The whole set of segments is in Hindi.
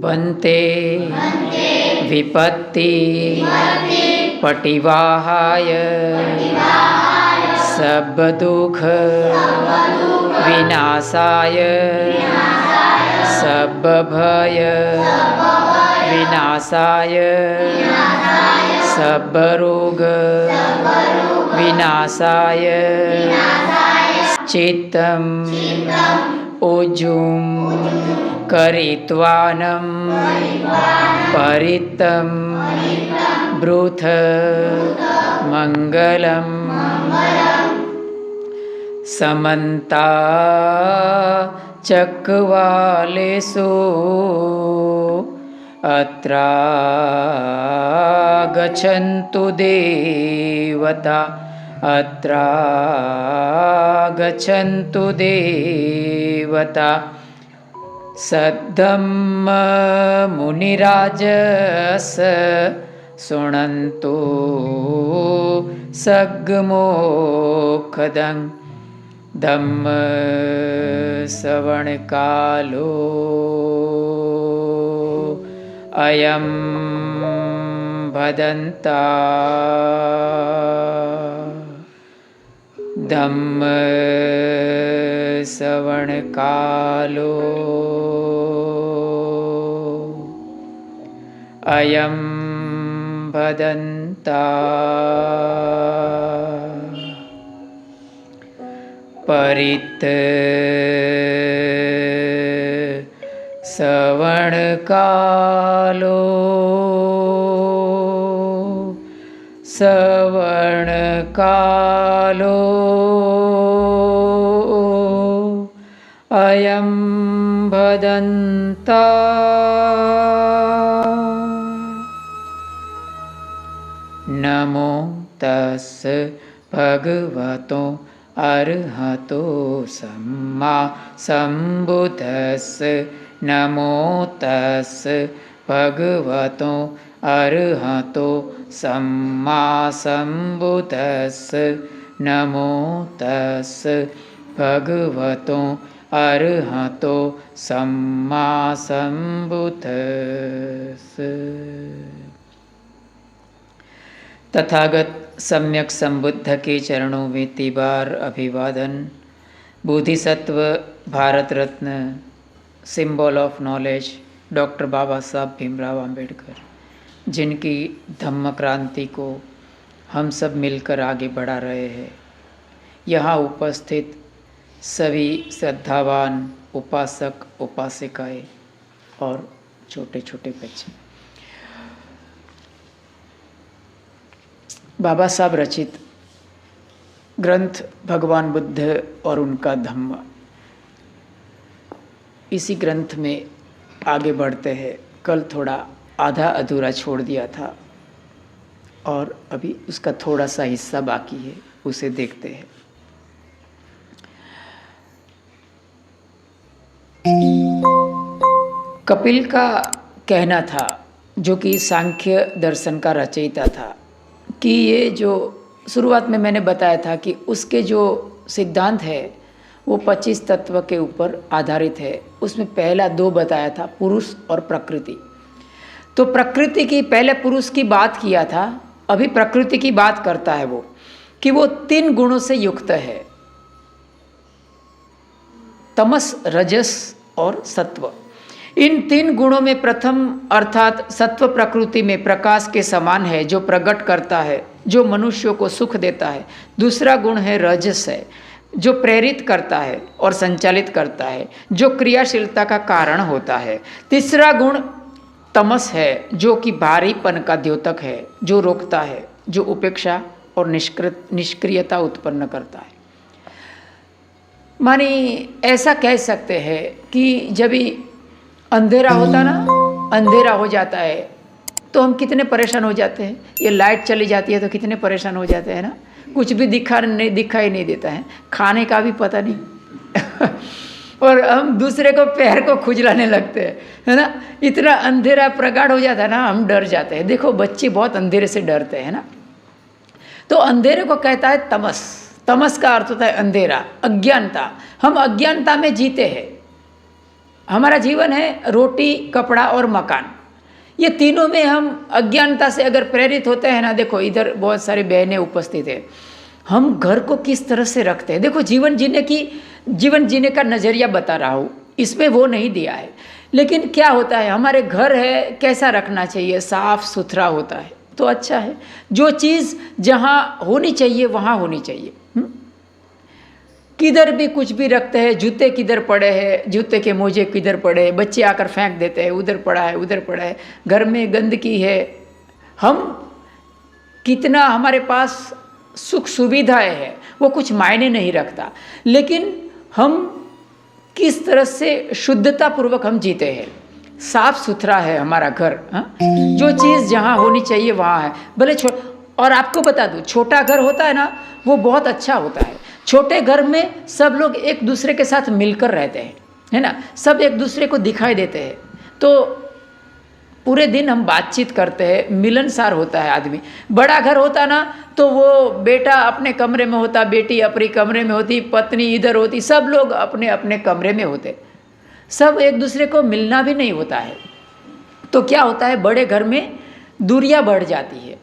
बन्ते विपत्ति पटिवाहाय सब दुख विनाशाय सब भय विनाशाय सब रोग विनाशाय चित्तम ऊजुम करित्वानं परितं ब्रूथ मंगलम समन्ता चक्रवालेषु अत्रा गच्छन्तु देवता अत्रा गच्छन्तु देवता सद्धम्म मुनिराजस शृण्वन्तु सग्मोखदं धम्म श्रवण कालो अयं भदन्ता धम्म श्रवण कालो अयं भदन्ता परित श्रवण कालो श्रवण कालो अयं भदन्ता नमो तस् भगवतो अरहतो सम्मा सम्बुद्धस्स नमो तस् भगवतो अरहतो सम्मा सम्बुद्धस्स नमो तस् भगवतो अरहतो सम्मा सम्बुद्धस्स। तथागत सम्यक संबुद्ध के चरणों में तिबार अभिवादन। Bodhisattva Bharat Ratna symbol of knowledge doctor बाबा साहब भीमराव अंबेडकर, जिनकी धम्म क्रांति को हम सब मिलकर आगे बढ़ा रहे हैं। यहाँ उपस्थित सभी श्रद्धावान उपासक उपासिकाएं और छोटे छोटे बच्चे, बाबा साहब रचित ग्रंथ भगवान बुद्ध और उनका धम्म, इसी ग्रंथ में आगे बढ़ते हैं। कल थोड़ा आधा अधूरा छोड़ दिया था और अभी उसका थोड़ा सा हिस्सा बाकी है, उसे देखते हैं। कपिल का कहना था, जो कि सांख्य दर्शन का रचयिता था, कि ये जो शुरुआत में मैंने बताया था कि उसके जो सिद्धांत है वो 25 तत्व के ऊपर आधारित है। उसमें पहला 2 बताया था, पुरुष और प्रकृति। तो प्रकृति की पहले पुरुष की बात किया था, अभी प्रकृति की बात करता है वो, कि वो 3 गुणों से युक्त है, तमस रजस और सत्व। इन 3 गुणों में प्रथम अर्थात सत्व प्रकृति में प्रकाश के समान है, जो प्रकट करता है, जो मनुष्यों को सुख देता है। दूसरा गुण है रजस है, जो प्रेरित करता है और संचालित करता है, जो क्रियाशीलता का कारण होता है। तीसरा गुण तमस है, जो कि भारीपन का द्योतक है, जो रोकता है, जो उपेक्षा और निष्क्रियता उत्पन्न करता है। मानी ऐसा कह सकते हैं कि जब भी अंधेरा होता ना, अंधेरा हो जाता है तो हम कितने परेशान हो जाते हैं। ये लाइट चली जाती है तो कितने परेशान हो जाते हैं ना, कुछ भी दिखाई नहीं देता है, खाने का भी पता नहीं और हम दूसरे को पैर को खुजलाने लगते हैं, है ना। इतना अंधेरा प्रगाढ़ हो जाता है ना, हम डर जाते हैं। देखो बच्चे बहुत अंधेरे से डरते हैं ना। तो अंधेरे को कहता है तमस। तमस का अर्थ होता है अंधेरा, अज्ञानता। हम अज्ञानता में जीते हैं, हमारा जीवन है रोटी, कपड़ा और मकान। ये तीनों में हम अज्ञानता से अगर प्रेरित होते हैं ना, देखो इधर बहुत सारी बहनें उपस्थित है, हम घर को किस तरह से रखते हैं। देखो जीवन जीने का नज़रिया बता रहा हूँ, इसमें वो नहीं दिया है, लेकिन क्या होता है हमारे घर है कैसा रखना चाहिए, साफ सुथरा होता है तो अच्छा है। जो चीज़ जहाँ होनी चाहिए वहाँ होनी चाहिए। किधर भी कुछ भी रखते हैं, जूते किधर पड़े हैं, जूते के मोजे किधर पड़े हैं, बच्चे आकर फेंक देते हैं, उधर पड़ा है उधर पड़ा है, घर में गंदगी है। हम कितना हमारे पास सुख सुविधाएं हैं वो कुछ मायने नहीं रखता, लेकिन हम किस तरह से शुद्धता पूर्वक हम जीते हैं, साफ सुथरा है हमारा घर। जो चीज़ जहाँ होनी चाहिए वहाँ है, भले और आपको बता दूँ, छोटा घर होता है ना वो बहुत अच्छा होता है। छोटे घर में सब लोग एक दूसरे के साथ मिलकर रहते हैं, है ना, सब एक दूसरे को दिखाई देते हैं, तो पूरे दिन हम बातचीत करते हैं, मिलनसार होता है आदमी। बड़ा घर होता ना तो वो बेटा अपने कमरे में होता, बेटी अपने कमरे में होती, पत्नी इधर होती, सब लोग अपने अपने कमरे में होते, सब एक दूसरे को मिलना भी नहीं होता है। तो क्या होता है, बड़े घर में दूरियां बढ़ जाती है,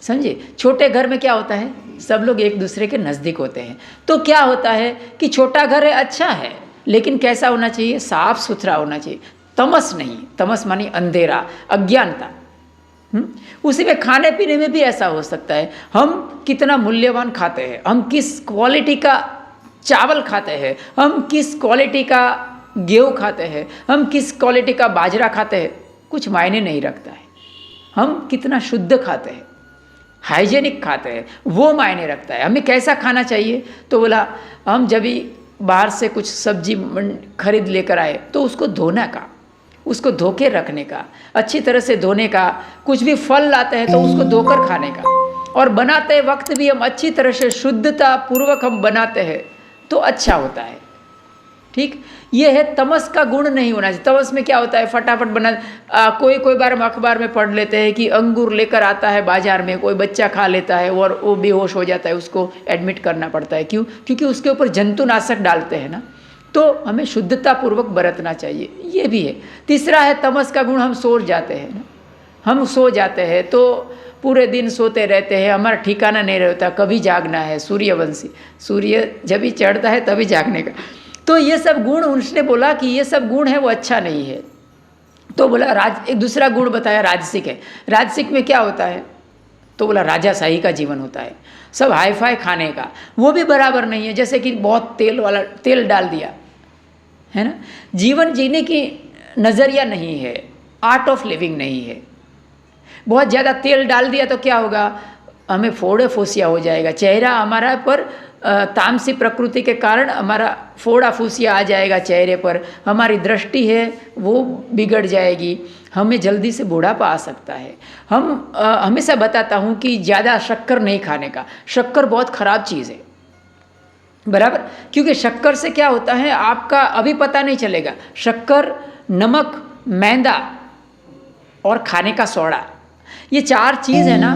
समझे। छोटे घर में क्या होता है, सब लोग एक दूसरे के नज़दीक होते हैं। तो क्या होता है कि छोटा घर है अच्छा है, लेकिन कैसा होना चाहिए, साफ सुथरा होना चाहिए, तमस नहीं। तमस मानी अंधेरा, अज्ञानता। उसी में खाने पीने में भी ऐसा हो सकता है, हम कितना मूल्यवान खाते हैं, हम किस क्वालिटी का चावल खाते हैं, हम किस क्वालिटी का गेहूँ खाते हैं, हम किस क्वालिटी का बाजरा खाते हैं, कुछ मायने नहीं रखता है। हम कितना शुद्ध खाते हैं, हाइजेनिक खाते हैं, वो मायने रखता है। हमें कैसा खाना चाहिए, तो बोला हम जब भी बाहर से कुछ सब्जी खरीद लेकर आए तो उसको धोने का, उसको धो के रखने का, अच्छी तरह से धोने का। कुछ भी फल लाते हैं तो उसको धोकर खाने का, और बनाते वक्त भी हम अच्छी तरह से शुद्धता पूर्वक हम बनाते हैं तो अच्छा होता है। ठीक, ये है तमस का गुण नहीं होना चाहिए। तमस में क्या होता है, फटाफट बना कोई बार हम अखबार में पढ़ लेते हैं कि अंगूर लेकर आता है बाजार में, कोई बच्चा खा लेता है और वो बेहोश हो जाता है, उसको एडमिट करना पड़ता है। क्यों? क्योंकि उसके ऊपर जंतुनाशक डालते हैं ना। तो हमें शुद्धता पूर्वक बरतना चाहिए, ये भी है। तीसरा है तमस का गुण, हम सो जाते हैं ना। हम सो जाते हैं तो पूरे दिन सोते रहते हैं, हमारा ठिकाना नहीं रहता, कभी जागना है। सूर्यवंशी, सूर्य जब भी चढ़ता है तभी जागने का। तो ये सब गुण, उसने बोला कि ये सब गुण है वो अच्छा नहीं है। तो बोला एक दूसरा गुण बताया, राजसिक है। राजसिक में क्या होता है, तो बोला राजाशाही का जीवन होता है, सब हाई फाई खाने का, वो भी बराबर नहीं है। जैसे कि बहुत तेल डाल दिया, है ना। जीवन जीने की नज़रिया नहीं है, आर्ट ऑफ लिविंग नहीं है। बहुत ज़्यादा तेल डाल दिया तो क्या होगा, हमें फोड़े फुसिया हो जाएगा, चेहरा हमारा पर तामसी प्रकृति के कारण हमारा फोड़ा फुसिया आ जाएगा चेहरे पर, हमारी दृष्टि है वो बिगड़ जाएगी, हमें जल्दी से बुढ़ापा आ सकता है। हम हमेशा बताता हूँ कि ज़्यादा शक्कर नहीं खाने का। शक्कर बहुत ख़राब चीज़ है, बराबर, क्योंकि शक्कर से क्या होता है आपका अभी पता नहीं चलेगा। शक्कर, नमक, मैदा और खाने का सोडा, ये चार चीज़ है ना,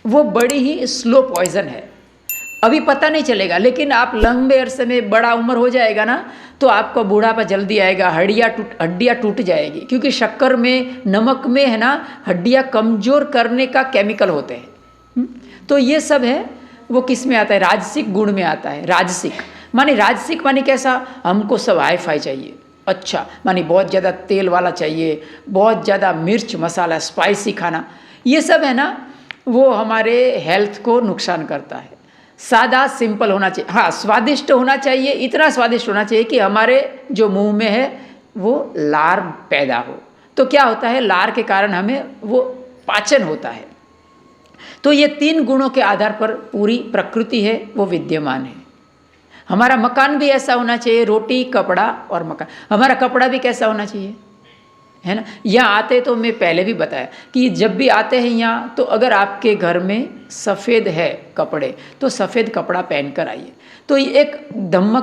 वो बड़ी ही स्लो पॉइजन है, अभी पता नहीं चलेगा। लेकिन आप लंबे अरसे में, बड़ा उम्र हो जाएगा ना, तो आपको बूढ़ापा जल्दी आएगा, हड्डियाँ टूट जाएगी। क्योंकि शक्कर में, नमक में है ना, हड्डियाँ कमज़ोर करने का केमिकल होते हैं। तो ये सब है वो किस में आता है, राजसिक गुण में आता है। राजसिक माने कैसा, हमको सब हाई फाई चाहिए, अच्छा, मानी बहुत ज़्यादा तेल वाला चाहिए, बहुत ज़्यादा मिर्च मसाला स्पाइसी खाना, ये सब है ना वो हमारे हेल्थ को नुकसान करता है। सादा सिंपल होना चाहिए, हाँ स्वादिष्ट होना चाहिए, इतना स्वादिष्ट होना चाहिए कि हमारे जो मुंह में है वो लार पैदा हो। तो क्या होता है, लार के कारण हमें वो पाचन होता है। तो ये तीन गुणों के आधार पर पूरी प्रकृति है वो विद्यमान है। हमारा मकान भी ऐसा होना चाहिए, रोटी, कपड़ा और मकान। हमारा कपड़ा भी कैसा होना चाहिए, है ना। यहाँ आते तो मैं पहले भी बताया कि जब भी आते हैं यहाँ, तो अगर आपके घर में सफ़ेद है कपड़े तो सफ़ेद कपड़ा पहन कर आइए। तो ये एक धम्म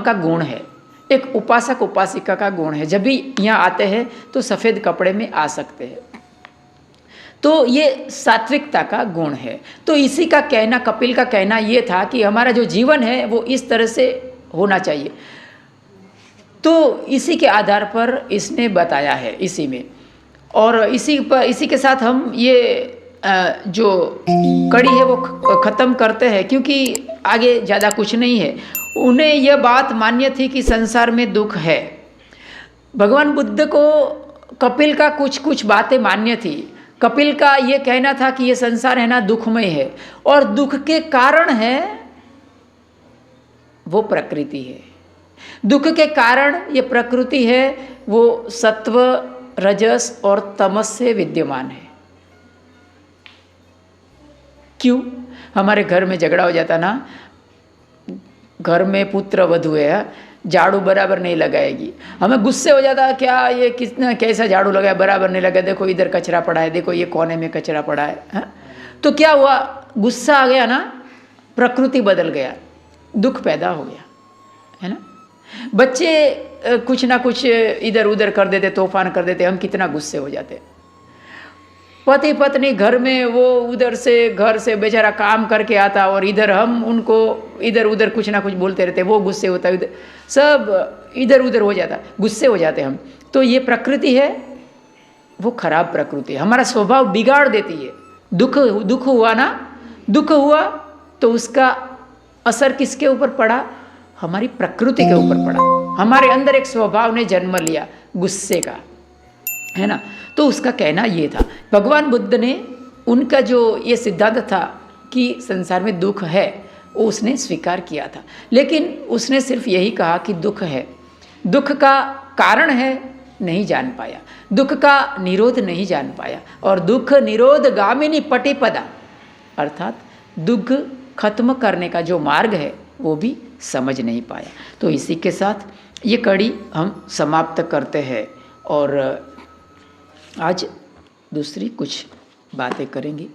का गुण है, एक उपासक उपासिका का गुण है। जब भी यहाँ आते हैं तो सफ़ेद कपड़े में आ सकते हैं, तो ये सात्विकता का गुण है। तो इसी का कहना, कपिल का कहना ये था कि हमारा जो जीवन है वो इस तरह से होना चाहिए। तो इसी के आधार पर इसने बताया है इसी में, और इसी के साथ हम ये जो कड़ी है वो ख़त्म करते हैं, क्योंकि आगे ज़्यादा कुछ नहीं है। उन्हें यह बात मान्य थी कि संसार में दुख है। भगवान बुद्ध को कपिल का कुछ बातें मान्य थी। कपिल का ये कहना था कि ये संसार है ना दुखमय है, और दुख के कारण है वो प्रकृति है। दुख के कारण ये प्रकृति है वो सत्व, रजस और तमस से विद्यमान है। क्यों? हमारे घर में झगड़ा हो जाता ना, घर में पुत्र वधू है, झाड़ू बराबर नहीं लगाएगी, हमें गुस्से हो जाता है, क्या ये कितना कैसा झाड़ू लगाया, बराबर नहीं लगा, देखो इधर कचरा पड़ा है, देखो ये कोने में कचरा पड़ा है। तो क्या हुआ? गुस्सा आ गया ना, प्रकृति बदल गया, दुख पैदा हो गया, है ना। बच्चे कुछ ना कुछ इधर उधर कर देते, तूफान कर देते, हम कितना गुस्से हो जाते। पति पत्नी घर में, वो उधर से घर से बेचारा काम करके आता और इधर हम उनको इधर उधर कुछ ना कुछ बोलते रहते, वो गुस्से होता है, सब इधर उधर हो जाता, गुस्से हो जाते हम। तो ये प्रकृति है, वो खराब प्रकृति है, हमारा स्वभाव बिगाड़ देती है। दुख हुआ ना, दुख हुआ तो उसका असर किसके ऊपर पड़ा? हमारी प्रकृति के ऊपर पड़ा। हमारे अंदर एक स्वभाव ने जन्म लिया गुस्से का, है ना। तो उसका कहना ये था, भगवान बुद्ध ने उनका जो ये सिद्धांत था कि संसार में दुख है, वो उसने स्वीकार किया था। लेकिन उसने सिर्फ यही कहा कि दुख है, दुख का कारण है नहीं जान पाया, दुख का निरोध नहीं जान पाया, और दुख निरोध गामिनी पटिपदा, अर्थात दुख खत्म करने का जो मार्ग है वो भी समझ नहीं पाया। तो इसी के साथ ये कड़ी हम समाप्त करते हैं, और आज दूसरी कुछ बातें करेंगे।